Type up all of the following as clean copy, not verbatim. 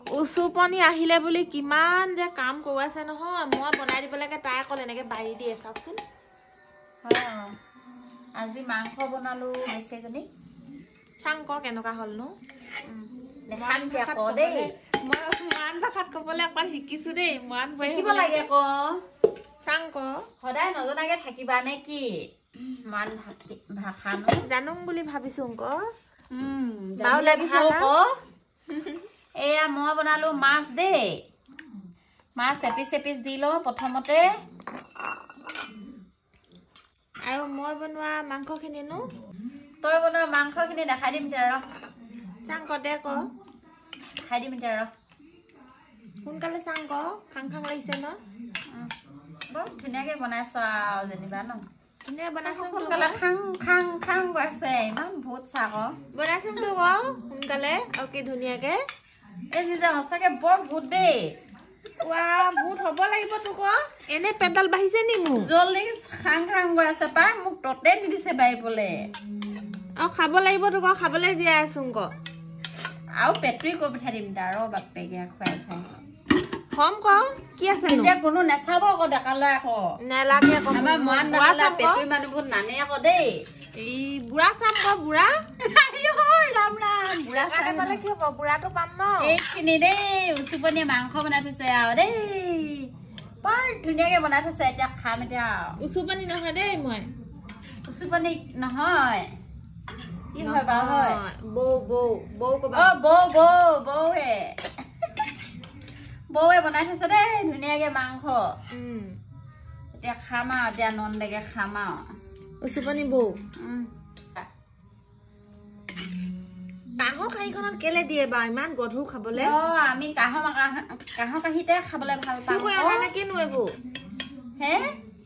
উচুপনি আহিলে বুলি কিমান যে কাম কৰোৱাছে নহয় মই বনাই দিব লাগে তাই অকল এনেকে বাঢ়ি দিয়ে চাওকচোন আজি মাংস বনালো বেছেজনী চাংক কেনেকুৱা হ'লনো দেখাম দিয়া ক দেই মই মান ভাষাত ক'বলৈ অকমান শিকিছো দেই মান শিকিব লাগে ক চাংক সদায় নজনাকে থাকিবা নে কি মান ভাষা ন জানুং বুলি ভাবিছো ক জানিলে ভাল ক এয়া মই বনালো মাছ দেই মাছ এপিচ এপিচ দি লওঁ প্ৰথমতে আৰু মই বনোৱা মাংসখিনি নো তই বনোৱা মাংসখিনি দেখাই দিম এতিয়া ৰ চাংক দে ক খাই দিম এতিয়া ৰ সোনকালে চাংক খাং খাং লাগিছে ন বৰ ধুনীয়াকে বনাইছ আৰু যেনিবা ন ধুনীয়া বনাইছো সোনকালে খাং খাং খাং গৈছে ইমান বহুত চাহ ক বনাইছো তো ক সোনকালে আৰু কি ধুনীয়াকে এই জিজা সঁচাকে বৰ ভূত দেই ৱা ভূত হ'ব লাগিব তোক এনে পেডাল বাঢ়িছে নি মোৰ জলদি খাং খাং গৈ আছে পাই মোক ততে নিদিছে বাঢ়িবলে আৰু খাব লাগিব তোক খাবলৈ জীয়াই আছো ক আৰু পেটুই কৈ পঠাই দিম তাৰ বাপেকে খুৱাই খুৱাই হম ক কি আছে এতিয়া কোনো নেচাব আকৌ ডেকা ল'ৰা আকৌ নেলাগে ক আমাৰ মন নালাগে পেটুই মানুহবোৰ নানে আকৌ দেই এই বুঢ়া চাম ক বুঢ়া ৰাম ৰাম বুঢ়া চাম পালে কি হ'ব বুঢ়াটো পাম ন এইখিনি দেই উচুপনিয়ে মাংস বনাই থৈছে আৰু দেই বৰ ধুনীয়াকে বনাই থৈছে এতিয়া খাম এতিয়া উচুপনি নহয় দেই মই উচুপনি নহয় কি হয় বাৰু হয় বৌ বৌ বৌ কবা অ বৌ বৌ বৌৱে বৌৱে বনাই থৈছে দেই ধুনীয়াকে মাংস এতিয়া খাম আৰু এতিয়া নন্দেকে খাম আৰু উচুপনি বৌ কাঁহৰ কাঁহীখনত কেলে দিয়ে বাৰু ইমান গধুৰ খাবলে আমি কাঁহৰ কাঁহীতে খাবলে ভাল পাওঁ কিনো এইবোৰ হে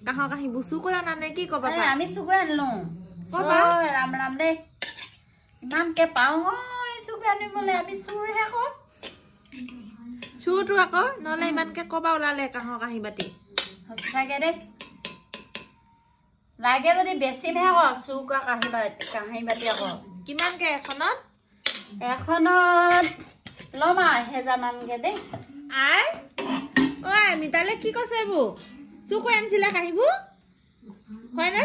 কাঁহৰ কাঁহী চুকৈ অনা নে কি কবা আমি চুকৈ আনিলো ৰাম ৰাম দেই ইমানকে পাওঁ চুকৈ আনিবলে আমি চুৰহে আকৌ চুৰটো আকৌ নহলে ইমানকে কবা ওলালে কাঁহৰ কাঁহী বাতি সঁচাকে দেই লাগে যদি বেছিমহে আকৌ চুৰ কৰা কাঁহী বাতি আকৌ কিমানকে এখনত ল'ম আৰু 1000 মানকে দেই আই ঐ মিতালে কি কৈছে এইবোৰ চুকৈ আনিছিলে কাঁহীবোৰ হয় না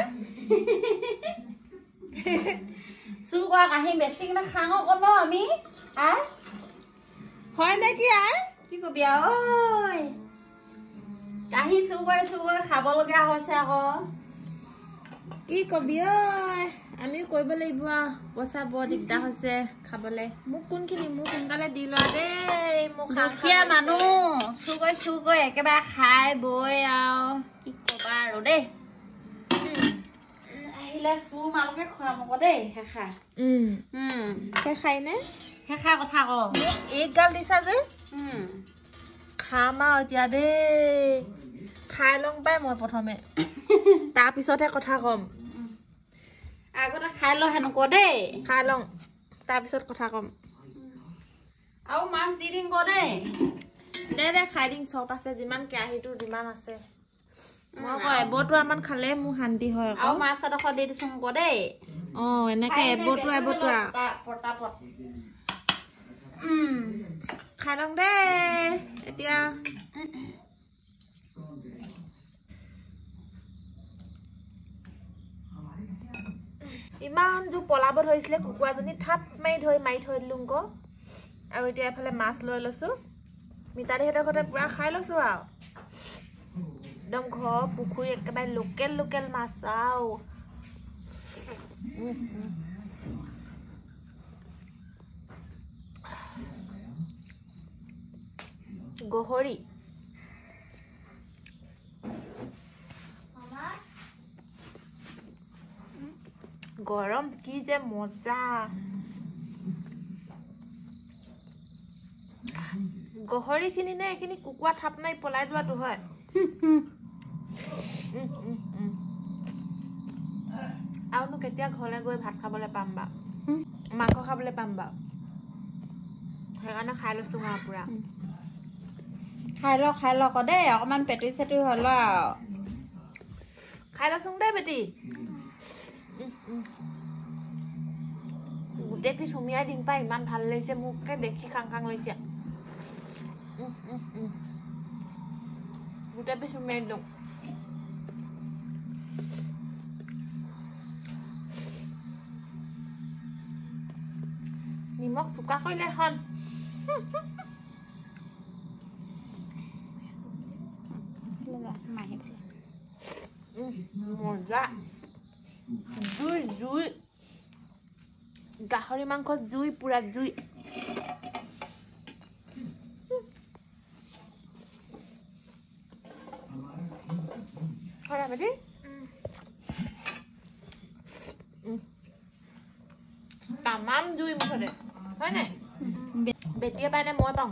চুৰ কৰা কাঁহী বেছি কিনে খাওঁ আকৌ আমি আই হয় নেকি আই কি কবি আৰু ঐ কাঁহী চুৰ কৰি খাব লগা হৈছে আকৌ কি কবি ঐ আমিও কৰিব লাগিব পইচা বৰ দিগদাৰ হৈছে খাবলে মোক কোনখিনি মোক সোনকালে দি লোৱা দেই মোক দুখীয়া মানুহ চুৰ কৰি একেবাৰে খাই বৈ আৰু কি কবা আৰু দেই আহিলে চুৰ মালকে খুৱাম আকৌ দেই শেষা খাই নে শেষা কথা আকৌ এক গাল দিছা যে খাম আৰু এতিয়া দেই খাই লওঁ পাই মই প্ৰথমে তাৰপিছতহে কথা কম আগতে খাই ল হেনকো দেই খাই লওঁ তাৰপিছত কথা কম আৰু মাছ দি দিম ক দেই দে খাই দিম চব আছে যিমান কেৰাহীটো যিমান আছে মই কয় এবৰটো আমাৰ খালে মোৰ শান্তি হয় আৰু মাছ এডোখৰ দি দিছো ক দেই এনেকে এবৰটো খাই লওঁ দে এতিয়া ইমান জোৰ পলাব ধৰিছিলে কুকুৰাজনী থাপ মাৰি থৈ দিলো ক আৰু এতিয়া এফালে মাছ লৈ লৈছো মিতালীহঁতৰ ঘৰতে পুৰা খাই লৈছো আৰু একদম ঘৰ পুখুৰী একেবাৰে লোকেল মাছ আৰু গহৰি গৰম কি যে মজা গহৰি খিনি নে এইখিনি কুকুৰা থাপ মাৰি পলাই যোৱাটো হয় আৰুনো কেতিয়া ঘৰলৈ গৈ ভাত খাবলৈ পাম বা মাংস খাবলৈ পাম বা সেইকাৰণে খাই লৈছো আৰু পুৰা খাই ল আকৌ দেই অকমান পেটুই চেটুই হল আৰু খাই লৈছো দেই বেটি গোটেই পিছ সুমিয়াই দিম পাই ইমান ভাল লাগিছে মোকে দেখি খাং খাং লাগিছে গোটেই পিছ মেৰি দিওঁ নিমখ চোকা কৰিলে এখন মজা জুই জুই গাহৰি মাংস জুই পুৰা জুই তামাম জুই মুঠতে হয় নাই বেটিয়ে পাই নে মই পাওঁ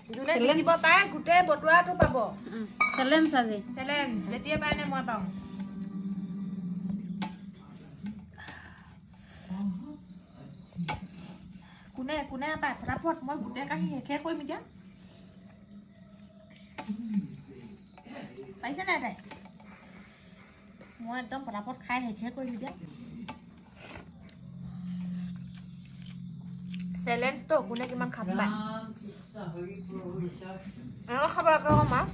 যোনে জিকিব পায় গোটেই বটুৱাটো পাব চেলেঞ্জ আজি চেলেঞ্জ বেটিয়ে পাই নে মই পাওঁ কোনে কোনে পায় ফটাফট মই গোটেই কাহি শেষে কৰিম এতিয়া পাইছে নাই তাই মই একদম ফটাফট খাই শেষে কৰিম এতিয়া চেলেঞ্জ তো কোনে কিমান খাব পায় খাব আকৌ মাছ